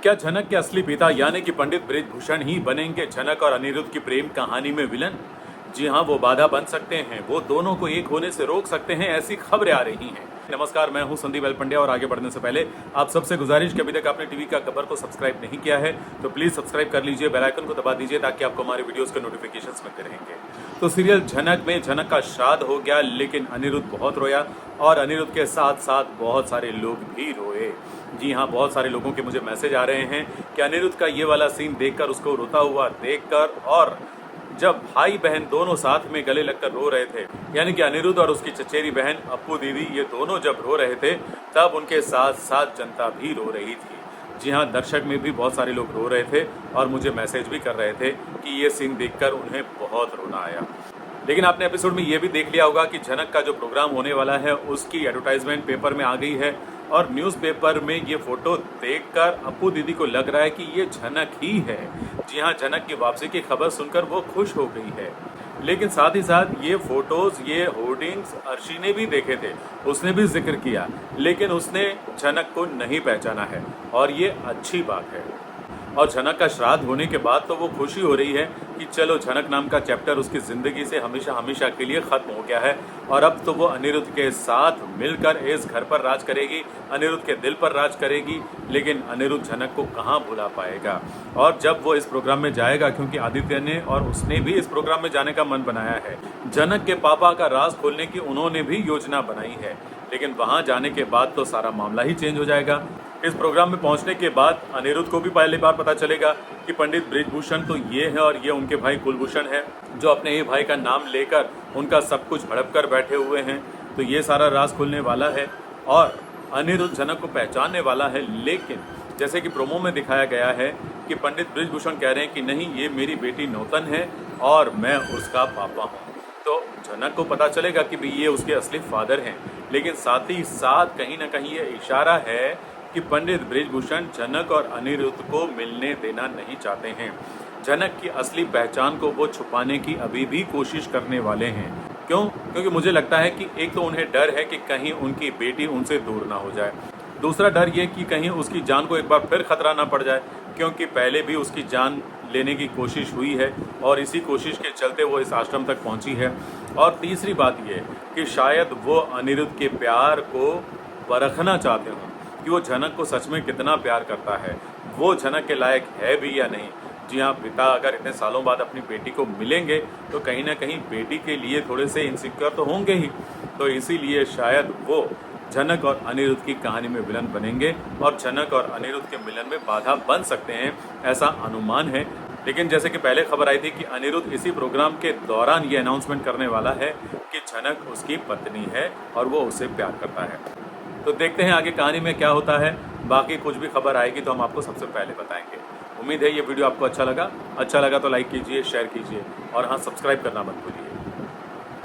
क्या झनक के असली पिता यानी कि पंडित बृजभूषण ही बनेंगे झनक और अनिरुद्ध की प्रेम कहानी में विलन? जी हाँ, वो बाधा बन सकते हैं, वो दोनों को एक होने से रोक सकते हैं, ऐसी खबरें आ रही हैं। नमस्कार, मैं हूं संदीप एल पंड्या और आगे बढ़ने से पहले आप सबसे गुजारिश कि अभी तक आपने टीवी का खबर को सब्सक्राइब नहीं किया है तो प्लीज सब्सक्राइब कर लीजिए, बेल आइकन को दबा दीजिए ताकि आपको हमारे वीडियोस के नोटिफिकेशंस मिलते रहेंगे। तो सीरियल झनक में झनक का श्राद्ध हो गया, लेकिन अनिरुद्ध बहुत रोया और अनिरुद्ध के साथ साथ बहुत सारे लोग भी रोए। जी हाँ, बहुत सारे लोगों के मुझे मैसेज आ रहे हैं कि अनिरुद्ध का ये वाला सीन देखकर, उसको रोता हुआ देखकर, और जब भाई बहन दोनों साथ में गले लगकर रो रहे थे, यानी कि अनिरुद्ध और उसकी चचेरी बहन अप्पू दीदी, ये दोनों जब रो रहे थे तब उनके साथ साथ जनता भी रो रही थी। जी हाँ, दर्शक में भी बहुत सारे लोग रो रहे थे और मुझे मैसेज भी कर रहे थे कि ये सीन देखकर उन्हें बहुत रोना आया। लेकिन आपने एपिसोड में ये भी देख लिया होगा कि झनक का जो प्रोग्राम होने वाला है उसकी एडवर्टाइजमेंट पेपर में आ गई है और न्यूज़पेपर में ये फोटो देखकर अप्पू दीदी को लग रहा है कि ये झनक ही है। जी हाँ, झनक की वापसी की खबर सुनकर वो खुश हो गई है। लेकिन साथ ही साथ ये फोटोज, ये होर्डिंग्स अर्शी ने भी देखे थे, उसने भी जिक्र किया, लेकिन उसने झनक को नहीं पहचाना है और ये अच्छी बात है। और झनक का श्राद्ध होने के बाद तो वो खुशी हो रही है कि चलो झनक नाम का चैप्टर उसकी ज़िंदगी से हमेशा हमेशा के लिए ख़त्म हो गया है और अब तो वो अनिरुद्ध के साथ मिलकर इस घर पर राज करेगी, अनिरुद्ध के दिल पर राज करेगी। लेकिन अनिरुद्ध झनक को कहाँ भुला पाएगा? और जब वो इस प्रोग्राम में जाएगा, क्योंकि आदित्य ने और उसने भी इस प्रोग्राम में जाने का मन बनाया है, झनक के पापा का राज खोलने की उन्होंने भी योजना बनाई है, लेकिन वहाँ जाने के बाद तो सारा मामला ही चेंज हो जाएगा। इस प्रोग्राम में पहुंचने के बाद अनिरुद्ध को भी पहली बार पता चलेगा कि पंडित बृजभूषण तो ये है और ये उनके भाई कुलभूषण है, जो अपने ही भाई का नाम लेकर उनका सब कुछ हड़प कर बैठे हुए हैं। तो ये सारा राज खुलने वाला है और अनिरुद्ध झनक को पहचानने वाला है। लेकिन जैसे कि प्रोमो में दिखाया गया है कि पंडित बृजभूषण कह रहे हैं कि नहीं, ये मेरी बेटी नौतन है और मैं उसका पापा हूँ। तो झनक को पता चलेगा कि भाई ये उसके असली फादर हैं, लेकिन साथ ही साथ कहीं ना कहीं ये इशारा है कि पंडित बृजभूषण झनक और अनिरुद्ध को मिलने देना नहीं चाहते हैं। झनक की असली पहचान को वो छुपाने की अभी भी कोशिश करने वाले हैं। क्यों? क्योंकि मुझे लगता है कि एक तो उन्हें डर है कि कहीं उनकी बेटी उनसे दूर ना हो जाए, दूसरा डर ये कि कहीं उसकी जान को एक बार फिर खतरा ना पड़ जाए, क्योंकि पहले भी उसकी जान लेने की कोशिश हुई है और इसी कोशिश के चलते वो इस आश्रम तक पहुंची है। और तीसरी बात ये कि शायद वो अनिरुद्ध के प्यार को परखना चाहते हों कि वो झनक को सच में कितना प्यार करता है, वो झनक के लायक है भी या नहीं। जी हाँ, पिता अगर इतने सालों बाद अपनी बेटी को मिलेंगे तो कहीं ना कहीं बेटी के लिए थोड़े से इनसिक्योर तो होंगे ही, तो इसीलिए शायद वो झनक और अनिरुद्ध की कहानी में विलन बनेंगे और झनक और अनिरुद्ध के मिलन में बाधा बन सकते हैं, ऐसा अनुमान है। लेकिन जैसे कि पहले खबर आई थी कि अनिरुद्ध इसी प्रोग्राम के दौरान ये अनाउंसमेंट करने वाला है कि झनक उसकी पत्नी है और वो उससे प्यार करता है। तो देखते हैं आगे कहानी में क्या होता है। बाकी कुछ भी खबर आएगी तो हम आपको सबसे पहले बताएंगे। उम्मीद है ये वीडियो आपको अच्छा लगा तो लाइक कीजिए, शेयर कीजिए और हाँ, सब्सक्राइब करना मत भूलिए।